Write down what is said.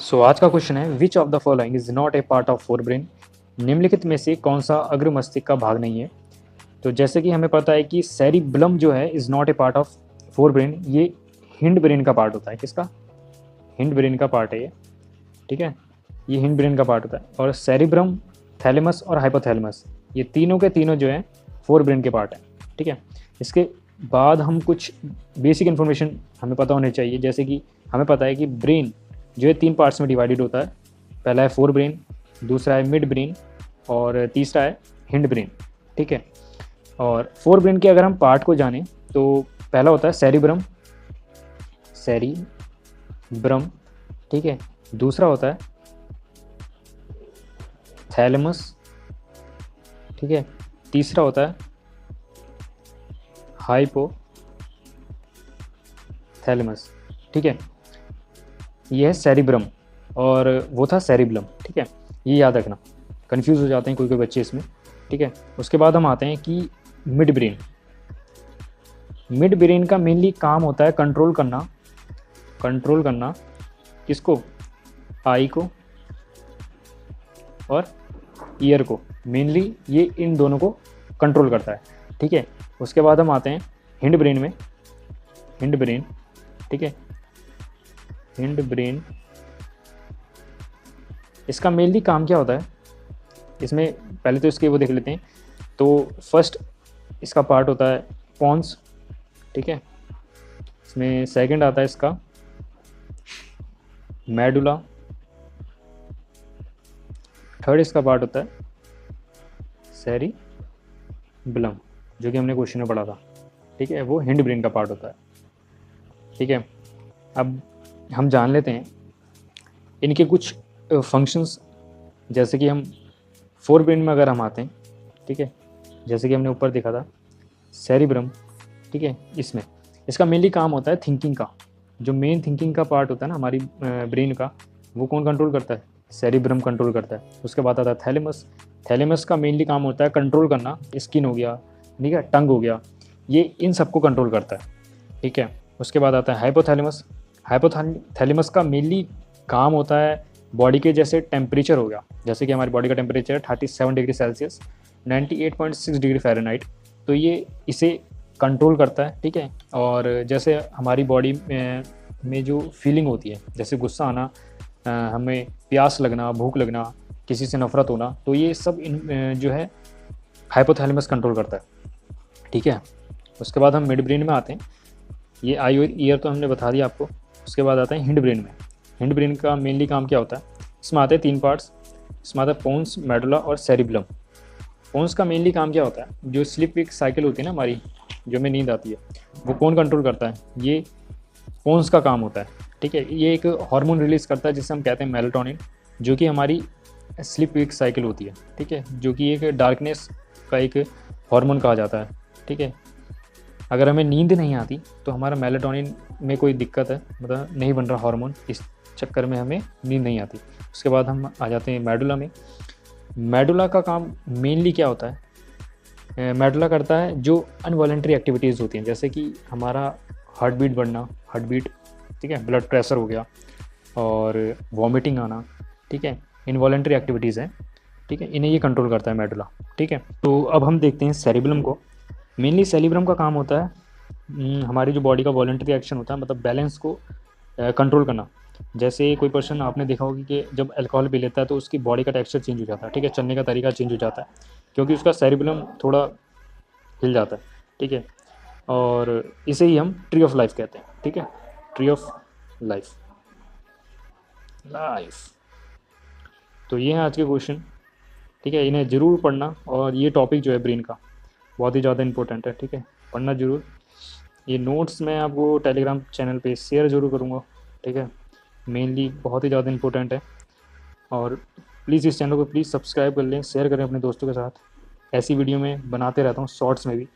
सो आज का क्वेश्चन है which of the following is not a part of fore brain. निम्नलिखित में से कौन सा अग्र मस्तिष्क का भाग नहीं है। तो जैसे कि हमें पता है कि सेरिब्लम जो है is not a part of fore brain, ये हिंड ब्रेन का पार्ट होता है। किसका? हिंड ब्रेन का पार्ट है ये। ठीक है, ये हिंड ब्रेन का पार्ट होता है। और सेरिब्रम, थैलेमस और हाइपोथैलेमस, ये तीनों के तीनों जो है फोर ब्रेन के पार्ट हैं। ठीक है, इसके बाद हम कुछ बेसिक इन्फॉर्मेशन हमें पता होनी चाहिए। जैसे कि हमें पता है कि ब्रेन जो है 3 पार्ट्स में डिवाइडेड होता है। पहला है फोर ब्रेन, दूसरा है मिड ब्रेन और तीसरा है हिंड ब्रेन। ठीक है, और फोर ब्रेन के अगर हम पार्ट को जानें तो पहला होता है सेरिब्रम, सेरिब्रम। ठीक है, दूसरा होता है थैलेमस। ठीक है, तीसरा होता है हाइपोथैलेमस। ठीक है, ये है सेरिब्रम और वो था सेरिब्लम। ठीक है, ये याद रखना, कंफ्यूज हो जाते हैं कोई कोई बच्चे इसमें। ठीक है, उसके बाद हम आते हैं कि मिड ब्रेन। मिड ब्रेन का मेनली काम होता है कंट्रोल करना किसको? आई को और ईयर को। मेनली ये इन दोनों को कंट्रोल करता है। ठीक है, उसके बाद हम आते हैं हिंड ब्रेन में। हिंड ब्रेन, ठीक है, हिंड ब्रेन, इसका मेनली काम क्या होता है? इसमें पहले तो इसके वो देख लेते हैं। तो फर्स्ट इसका पार्ट होता है पॉन्स। ठीक है, इसमें सेकंड आता है इसका मेडुला। थर्ड इसका पार्ट होता है सेरिब्लम, जो कि हमने क्वेश्चन में पढ़ा था। ठीक है, वो हिंड ब्रेन का पार्ट होता है। ठीक है, अब हम जान लेते हैं इनके कुछ फंक्शंस। जैसे कि हम फोर ब्रेन में अगर हम आते हैं, ठीक है, जैसे कि हमने ऊपर देखा था सेरिब्रम। ठीक है, इसमें इसका मेनली काम होता है थिंकिंग का। जो मेन थिंकिंग का पार्ट होता है ना हमारी ब्रेन का, वो कौन कंट्रोल करता है? सेरिब्रम कंट्रोल करता है। उसके बाद आता है थैलेमस। थैलेमस का मेनली काम होता है कंट्रोल करना, स्किन हो गया, ठीक है, टंग हो गया, ये इन सबको कंट्रोल करता है। ठीक है, उसके बाद आता है हाइपोथैलेमस। हाइपोथैलेमस का मेनली काम होता है बॉडी के जैसे टेम्परेचर हो गया, जैसे कि हमारी बॉडी का टेम्परेचर है 37 डिग्री सेल्सियस, 98.6 डिग्री फ़ारेनहाइट। तो ये इसे कंट्रोल करता है। ठीक है, और जैसे हमारी बॉडी में जो फीलिंग होती है, जैसे गुस्सा आना, हमें प्यास लगना, भूख लगना, किसी से नफरत होना, तो ये सब जो है हाइपोथैलेमस कंट्रोल करता है। ठीक है, उसके बाद हम मिड ब्रेन में आते हैं। ये आई और ईयर तो हमने बता दिया आपको। उसके बाद आता है हिंड ब्रेन में। हिंड ब्रेन का मेनली काम क्या होता है? इसमें आते हैं 3 पार्ट्स। इसमें आता है पोन्स, मेडुला और सेरिब्लम। पोन्स का मेनली काम क्या होता है? जो स्लीप वेक साइकिल होती है ना हमारी, जो हमें नींद आती है, वो कौन कंट्रोल करता है? ये पोन्स का काम होता है। ठीक है, ये एक हार्मोन रिलीज़ करता है जिसे हम कहते हैं मेलाटोनिन, जो कि हमारी स्लीप वेक साइकिल होती है। ठीक है, जो कि एक डार्कनेस का एक हार्मोन कहा जाता है। ठीक है, अगर हमें नींद नहीं आती तो हमारा मेलाटोनिन में कोई दिक्कत है, मतलब नहीं बन रहा हार्मोन, इस चक्कर में हमें नींद नहीं आती। उसके बाद हम आ जाते हैं मेडुला में। मेडुला का काम मेनली क्या होता है? मेडुला करता है जो अनवॉलेंट्री एक्टिविटीज़ होती हैं, जैसे कि हमारा हार्ट बीट बढ़ना, हार्ट बीट, ठीक है, ब्लड प्रेशर हो गया और वॉमिटिंग आना। ठीक है, इनवॉलेंट्री एक्टिविटीज़ हैं। ठीक है, इन्हें ये कंट्रोल करता है मेडुला। ठीक है, तो अब हम देखते हैं सेरिब्लम को। मेनली सेरिब्रम का काम होता है हमारी जो बॉडी का वॉलेंट्री एक्शन होता है, मतलब बैलेंस को कंट्रोल करना। जैसे कोई पर्सन, आपने देखा होगा कि जब अल्कोहल पी लेता है तो उसकी बॉडी का टेक्सचर चेंज हो जाता है। ठीक है, चलने का तरीका चेंज हो जाता है, क्योंकि उसका सेरिब्लम थोड़ा हिल जाता है। ठीक है, और इसे ही हम ट्री ऑफ लाइफ कहते हैं। ठीक है, ट्री ऑफ लाइफ। तो ये है आज के क्वेश्चन। ठीक है, इन्हें ज़रूर पढ़ना, और ये टॉपिक जो है ब्रेन का बहुत ही ज़्यादा इंपॉर्टेंट है। ठीक है, पढ़ना ज़रूर। ये नोट्स मैं आपको टेलीग्राम चैनल पे शेयर ज़रूर करूँगा। ठीक है, मेनली बहुत ही ज़्यादा इंपॉर्टेंट है। और प्लीज़ इस चैनल को प्लीज़ सब्सक्राइब कर लें, शेयर करें अपने दोस्तों के साथ। ऐसी वीडियो मैं बनाते रहता हूँ, शॉर्ट्स में भी।